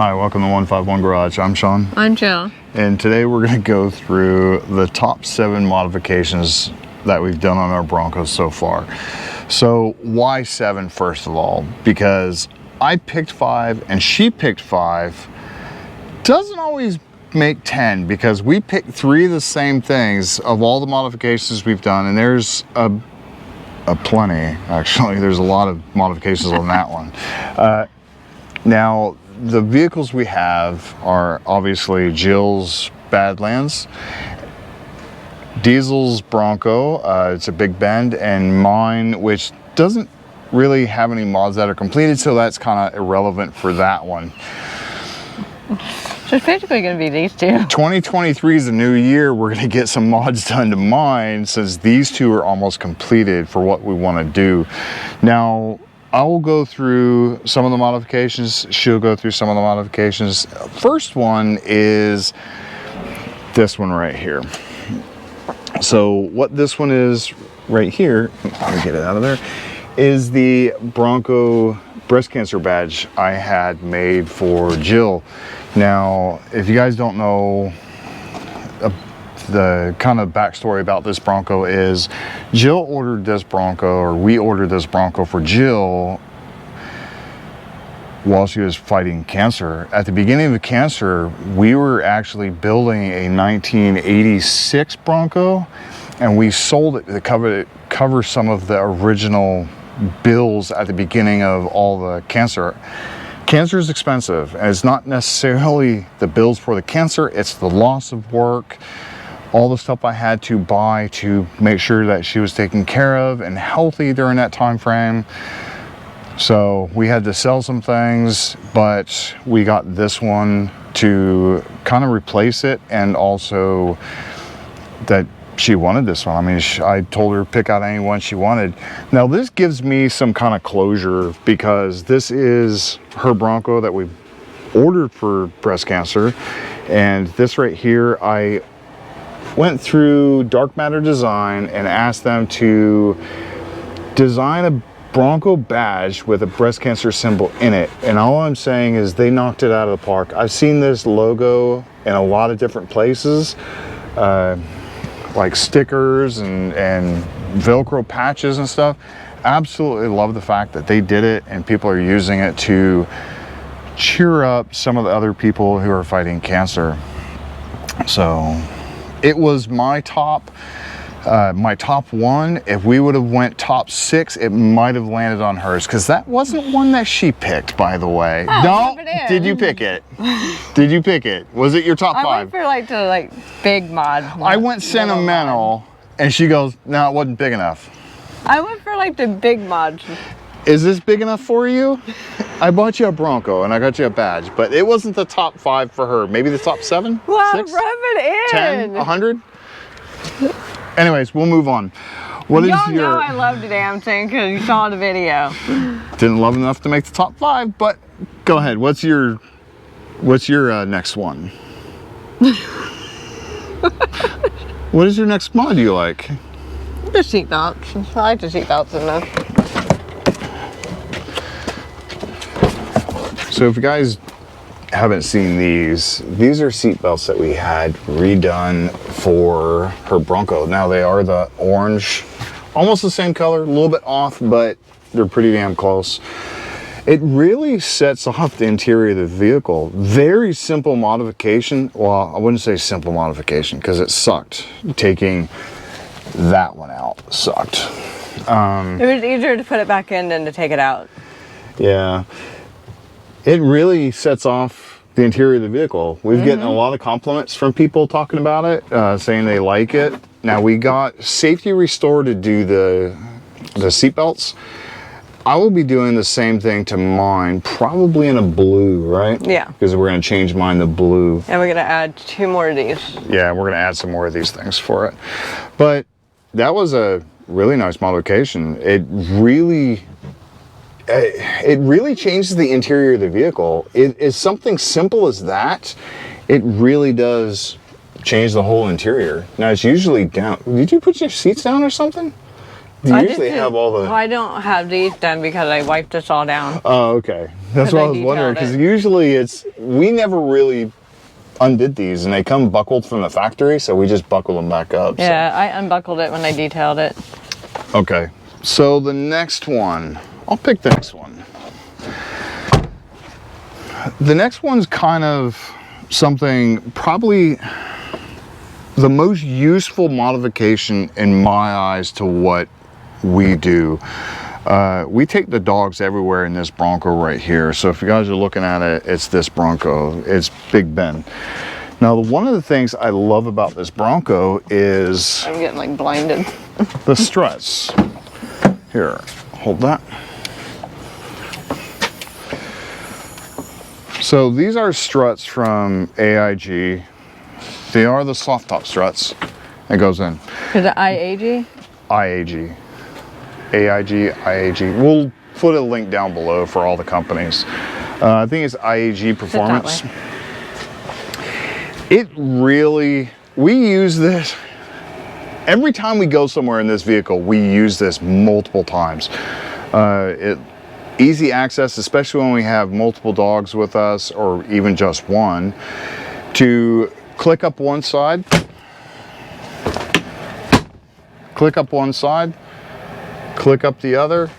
Hi, welcome to 151 Garage. I'm Sean. I'm Jill. And today we're going to go through the top 7 modifications that we've done on our Broncos so far. So why 7 first of all? Because I picked 5 and she picked 5. Doesn't always make 10 because we picked 3 of the same things of all the modifications we've done, and there's a plenty actually. There's a lot of modifications on that one. Now the vehicles we have are obviously Jill's Badlands, Diesel's Bronco, it's a Big Bend, and mine, which doesn't really have any mods that are completed, so that's kind of irrelevant for that one. So it's basically going to be these two. 2023 is a new year. We're going to get some mods done to mine since these two are almost completed for what we want to do. Now, I will go through some of the modifications. She'll go through some of the modifications. First one is this one right here. So what this one is right here, let me get it out of there, is the Bronco breast cancer badge I had made for Jill. Now, if you guys don't know, the kind of backstory about this Bronco is Jill ordered this Bronco, or we ordered this Bronco for Jill while she was fighting cancer. At the beginning of the cancer, we were actually building a 1986 Bronco, and we sold it to cover some of the original bills at the beginning of all the cancer. Cancer is expensive, and it's not necessarily the bills for the cancer, it's the loss of work, all the stuff I had to buy to make sure that she was taken care of and healthy during that time frame. So we had to sell some things, but we got this one to kind of replace it, and also that she wanted this one. I mean, I told her to pick out any one she wanted. Now this gives me some kind of closure because this is her Bronco that we ordered for breast cancer, and this right here, I went through Dark Matter Design and asked them to design a Bronco badge with a breast cancer symbol in it, and all I'm saying is they knocked it out of the park. I've seen this logo in a lot of different places, like stickers and Velcro patches and stuff. Absolutely love the fact that they did it and people are using it to cheer up some of the other people who are fighting cancer. So it was my top 1. If we would have went top 6, it might have landed on hers, because that wasn't one that she picked, by the way. Oh, no, did you pick it? Did you pick it? Was it your top 5? I went for like big mod. I went sentimental, and she goes, no, it wasn't big enough. I went for like the big mods. Is this big enough for you? I bought you a Bronco and I got you a badge, but it wasn't the top 5 for her. Maybe the top 7? Well, 6? rub it in. 10? 100? Anyways, we'll move on. What is your... Y'all know I love the damn thing because you saw the video. Didn't love enough to make the top 5, but go ahead. What's your next one? What is your next mod you like? The seat belts. I like the seat belts in this. So if you guys haven't seen these are seat belts that we had redone for her Bronco. Now they are the orange, almost the same color, a little bit off, but they're pretty damn close. It really sets off the interior of the vehicle. Very simple modification. Well, I wouldn't say simple modification because it sucked. Taking that one out sucked. It was easier to put it back in than to take it out. Yeah. It really sets off the interior of the vehicle. We've gotten a lot of compliments from people talking about it, saying they like it. Now we got Safety Restore to do the seat belts. I will be doing the same thing to mine, probably in a blue, right? Yeah. Because we're going to change mine to blue. And we're going to add 2 more of these. Yeah, we're going to add some more of these things for it. But that was a really nice modification. It really changes the interior of the vehicle. It is something simple as that. It really does change the whole interior. Now it's usually down. Did you put your seats down or something? You usually have all the... Well, I don't have these done because I wiped this all down. Oh, okay. That's what I was wondering, because usually we never really undid these, and they come buckled from the factory, so we just buckled them back up. Yeah, so. I unbuckled it when I detailed it. Okay, so the next one, I'll pick the next one. The next one's kind of something, probably the most useful modification in my eyes to what we do. We take the dogs everywhere in this Bronco right here. So if you guys are looking at it, it's this Bronco. It's Big Ben. Now, one of the things I love about this Bronco is... I'm getting like blinded. The struts. Here, hold that. So these are struts from AIG. They are the soft top struts. It goes in. Is it IAG? IAG. AIG, IAG. We'll put a link down below for all the companies. I think it's IAG Performance. It really, we use this, every time we go somewhere in this vehicle, we use this multiple times. Easy access, especially when we have multiple dogs with us, or even just one, to click up one side, click up one side, click up the other,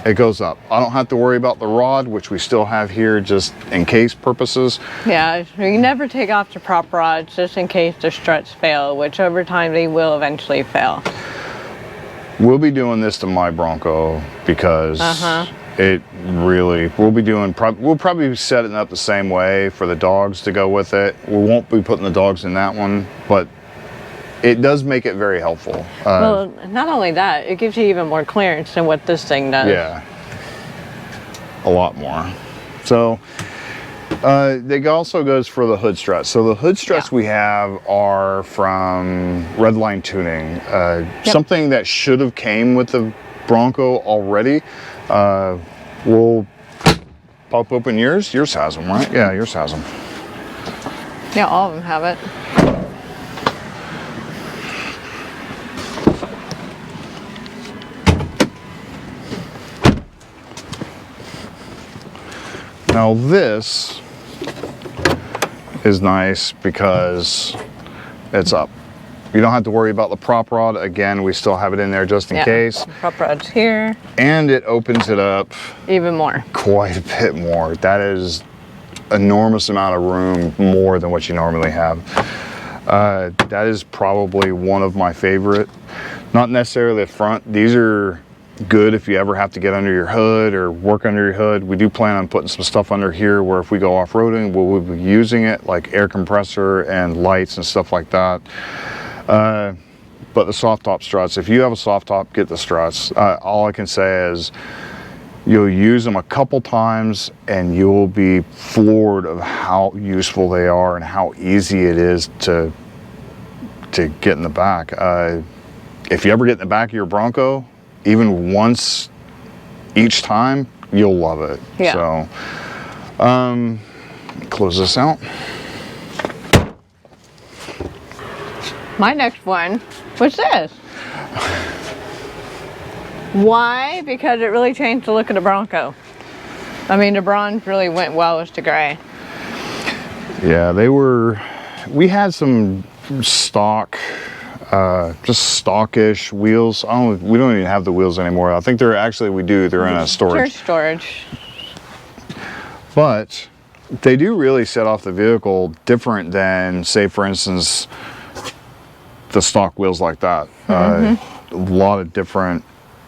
it goes up. I don't have to worry about the rod, which we still have here just in case purposes. Yeah, you never take off the prop rods just in case the struts fail, which over time they will eventually fail. We'll be doing this to my Bronco because it really, we'll probably be setting up the same way for the dogs to go with it. We won't be putting the dogs in that one, but it does make it very helpful. Well, not only that, it gives you even more clearance than what this thing does. Yeah, a lot more. So, it also goes for the hood struts. So the hood struts we have are from Redline Tuning. Something that should have came with the Bronco already. We'll pop open yours. Yours has them, right? Yeah, yours has them. Yeah, all of them have it. Now this is nice because it's up. You don't have to worry about the prop rod. Again, we still have it in there just in case. Prop rod's here. And it opens it up even more. Quite a bit more. That is enormous amount of room, more than what you normally have. That is probably one of my favorite. Not necessarily the front. These are good if you ever have to get under your hood or work under your hood. We do plan on putting some stuff under here where if we go off-roading, we'll be using it, like air compressor and lights and stuff like that. But the soft top struts, if you have a soft top, get the struts. All I can say is you'll use them a couple times and you'll be floored of how useful they are and how easy it is to get in the back. If you ever get in the back of your Bronco, even once each time, you'll love it. Yeah. So, close this out. My next one was this. Why? Because it really changed the look of the Bronco. I mean, the bronze really went well with the gray. Yeah, we had some stock, just stockish wheels. We don't even have the wheels anymore. I think they're in a storage. Church storage. But they do really set off the vehicle different than, say, for instance, the stock wheels like that. A lot of different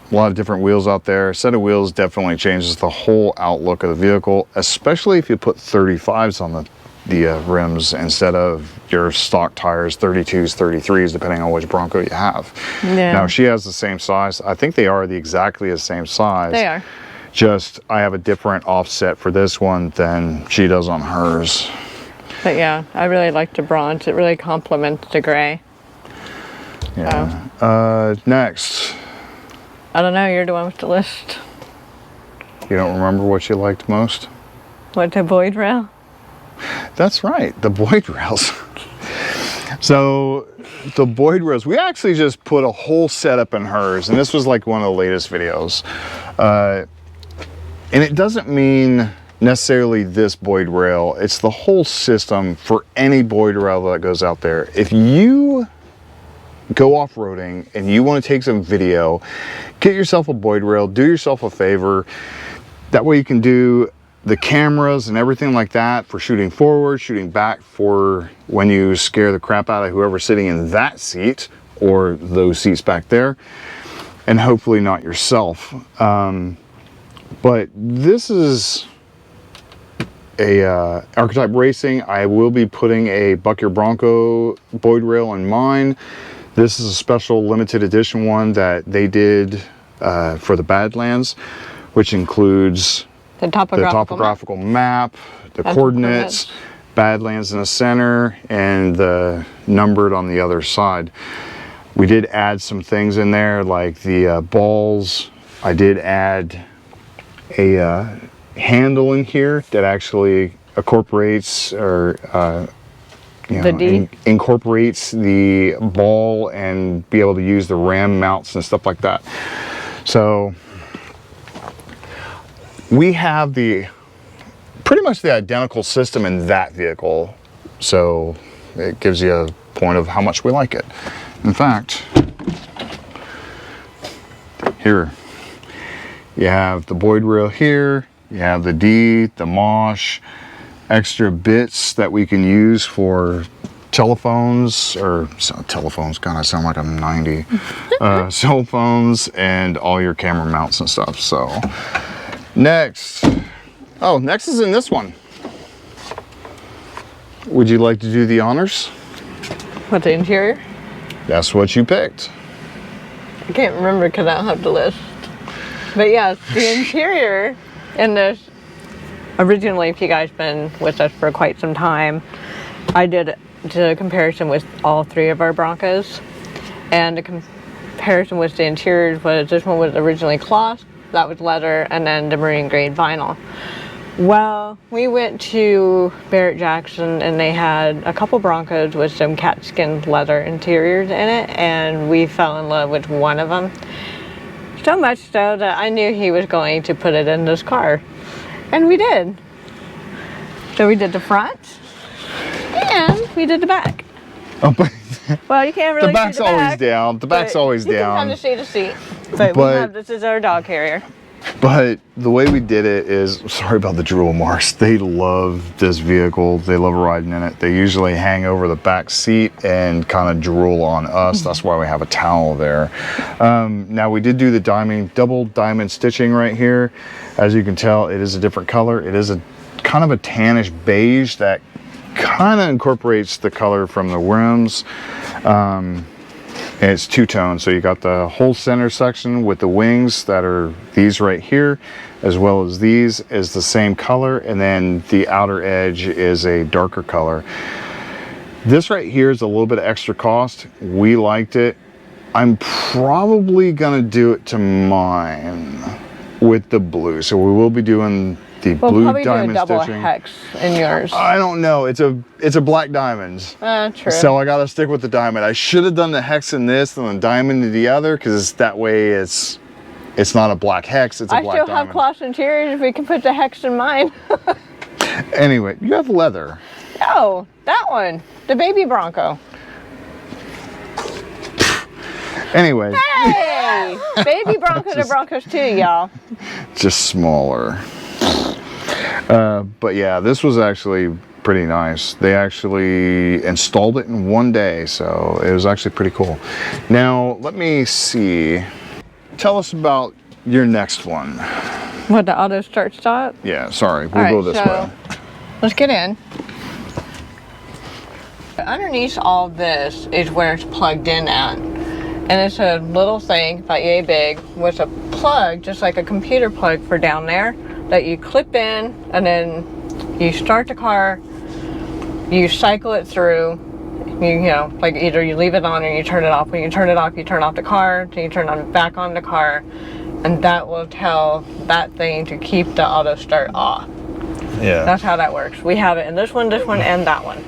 wheels out there. A set of wheels definitely changes the whole outlook of the vehicle, especially if you put 35s on the rims instead of your stock tires, 32s, 33s, depending on which Bronco you have. Yeah. Now she has the same size. I think they are exactly the same size. They are. Just I have a different offset for this one than she does on hers. But yeah, I really like the bronze. It really complements the gray. Yeah. Next. I don't know, you're the one with the list. You don't remember what you liked most? What, the BYOD Rail? That's right, the BYOD Rails. So the BYOD Rails, we actually just put a whole setup in hers, and this was like one of the latest videos. And it doesn't mean necessarily this BYOD rail. It's the whole system for any BYOD rail that goes out there. If you go off-roading and you want to take some video, get yourself a BYOD rail, do yourself a favor. That way you can do the cameras and everything like that for shooting forward, shooting back, for when you scare the crap out of whoever's sitting in that seat or those seats back there, and hopefully not yourself. But this is a Archetype Racing. I will be putting a Buck Your Bronco BYOD rail in mine. This is a special limited edition one that they did for the Badlands, which includes the topographical map, the coordinates, Badlands in the center, and the numbered on the other side. We did add some things in there like the balls. I did add a handle in here that actually incorporates or incorporates the ball and be able to use the ram mounts and stuff like that. So we have pretty much the identical system in that vehicle, so it gives you a point of how much we like it. In fact, here you have the BYOD rail here, you have the D, the MOSH, extra bits that we can use for telephones, or telephones, God, I sound like I'm 90, cell phones, and all your camera mounts and stuff. So next is in this one. Would you like to do the honors? What's the interior? That's what you picked. I can't remember because I don't have the list. But yes, the interior in this, originally, if you guys been with us for quite some time, I did the comparison with all three of our Broncos. And the comparison with the interiors was, this one was originally cloth, that was leather, and then the marine grade vinyl. Well, we went to Barrett-Jackson and they had a couple Broncos with some KATSKINZ leather interiors in it, and we fell in love with one of them. So much so that I knew he was going to put it in this car. And we did. So we did the front and we did the back. Oh, but well, you can't really the back's see the back, always down. The back's always down. You can kind of see the seat. But we have, this is our dog carrier. But the way we did it is, sorry about the drool marks, they love this vehicle. They love riding in it. They usually hang over the back seat and kind of drool on us. That's why we have a towel there. Now we did do the double diamond stitching right here. As you can tell, it is a different color. It is a kind of a tannish beige that kind of incorporates the color from the rims. And it's two-tone, so you got the whole center section with the wings that are these right here, as well as these is the same color, and then the outer edge is a darker color. This right here is a little bit of extra cost. We liked it. I'm probably gonna do it to mine with the blue, so we will be doing the blue diamond stitching. Double hex in yours. I don't know. It's a black diamond. True. So I gotta stick with the diamond. I should have done the hex in this and the diamond in the other, because that way it's not a black hex. It's a black diamond. I still have cloth interiors. We can put the hex in mine. Anyway, you have leather. Oh, that one, the baby Bronco. Anyway. Hey, baby Broncos are Broncos too, y'all. Just smaller. But yeah, this was actually pretty nice. They actually installed it in one day, so it was actually pretty cool. Now, let me see. Tell us about your next one. What, the auto start stop? Yeah, sorry, we'll go this way. Let's get in. Underneath all this is where it's plugged in at. And it's a little thing about yay big with a plug, just like a computer plug for down there, that you clip in, and then you start the car, you cycle it through, you know, like either you leave it on or you turn it off. When you turn it off, you turn off the car, then you turn on back on the car, and that will tell that thing to keep the auto start off. Yeah. That's how that works. We have it in this one, and that one.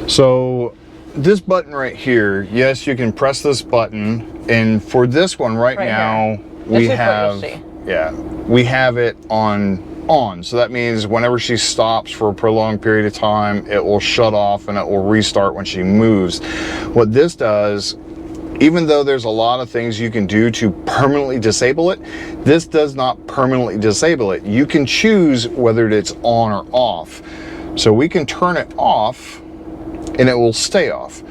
So this button right here, yes, you can press this button, and for this one right now, we have it on on. So that means whenever she stops for a prolonged period of time, it will shut off and it will restart when she moves. What this does, even though there's a lot of things you can do to permanently disable it, this does not permanently disable it. You can choose whether it's on or off. So we can turn it off and it will stay off.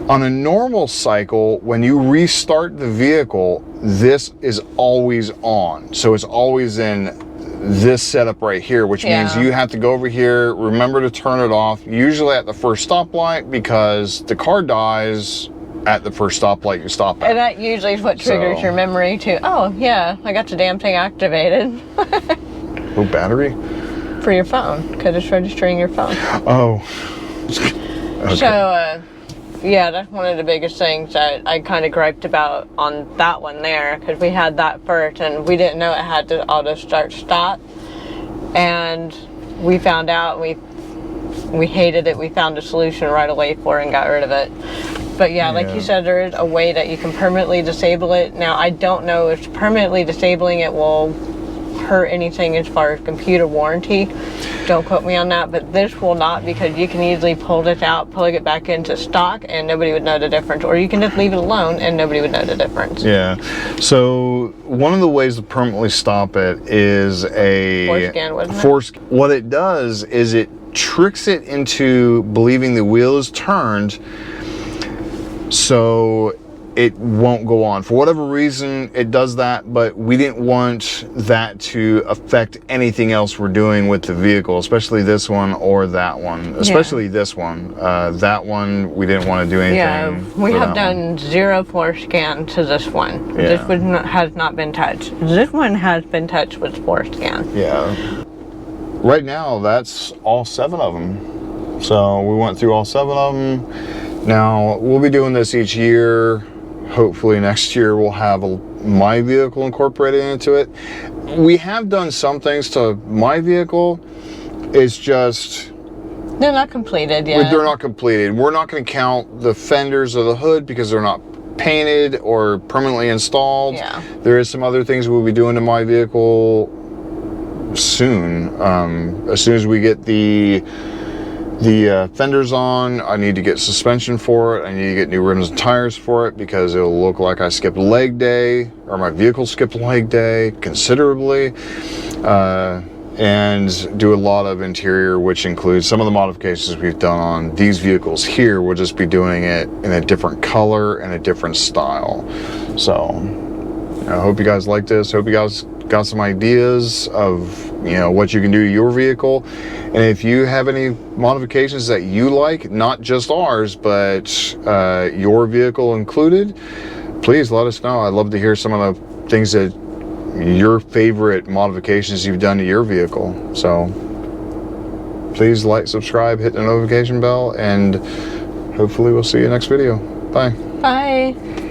On a normal cycle, when you restart the vehicle, this is always on. So it's always in this setup right here, which means you have to go over here, remember to turn it off, usually at the first stoplight, because the car dies at the first stoplight you stop at. And that usually is what triggers your memory to, oh yeah, I got the damn thing activated. Oh, battery? For your phone, because it's registering your phone. Oh. Okay. So, yeah, that's one of the biggest things that I kind of griped about on that one there, because we had that first and we didn't know it had to auto start stop. And we found out, we hated it. We found a solution right away for it and got rid of it. But yeah, like you said, there is a way that you can permanently disable it. Now, I don't know if permanently disabling it will hurt anything as far as computer warranty. Don't quote me on that, but this will not, because you can easily pull this out, plug it back into stock, and nobody would know the difference. Or you can just leave it alone and nobody would know the difference. Yeah. So one of the ways to permanently stop it is a force scan, wasn't it? Force. What it does is it tricks it into believing the wheel is turned, so it won't go on. For whatever reason, it does that, but we didn't want that to affect anything else we're doing with the vehicle, especially this one or that one. Especially this one. That one, we didn't want to do anything. Yeah, we have done 0 force scan to this one. Yeah. This one has not been touched. This one has been touched with force scan. Yeah. Right now, that's all 7 of them. So we went through all 7 of them. Now, we'll be doing this each year. Hopefully next year we'll have my vehicle incorporated into it. We have done some things to my vehicle. It's just... they're not completed yet. They're not completed. We're not going to count the fenders of the hood because they're not painted or permanently installed. Yeah. There is some other things we'll be doing to my vehicle soon. As soon as we get the fenders on, I need to get suspension for it. I need to get new rims and tires for it because it'll look like I skipped leg day, or my vehicle skipped leg day considerably. And do a lot of interior, which includes some of the modifications we've done on these vehicles here. We'll just be doing it in a different color and a different style. So I hope you guys like this. Hope you guys got some ideas of, you know, what you can do to your vehicle. And if you have any modifications that you like, not just ours, but your vehicle included, please let us know. I'd love to hear some of the things that your favorite modifications you've done to your vehicle. So please like, subscribe, hit the notification bell, and hopefully we'll see you next video. Bye. Bye.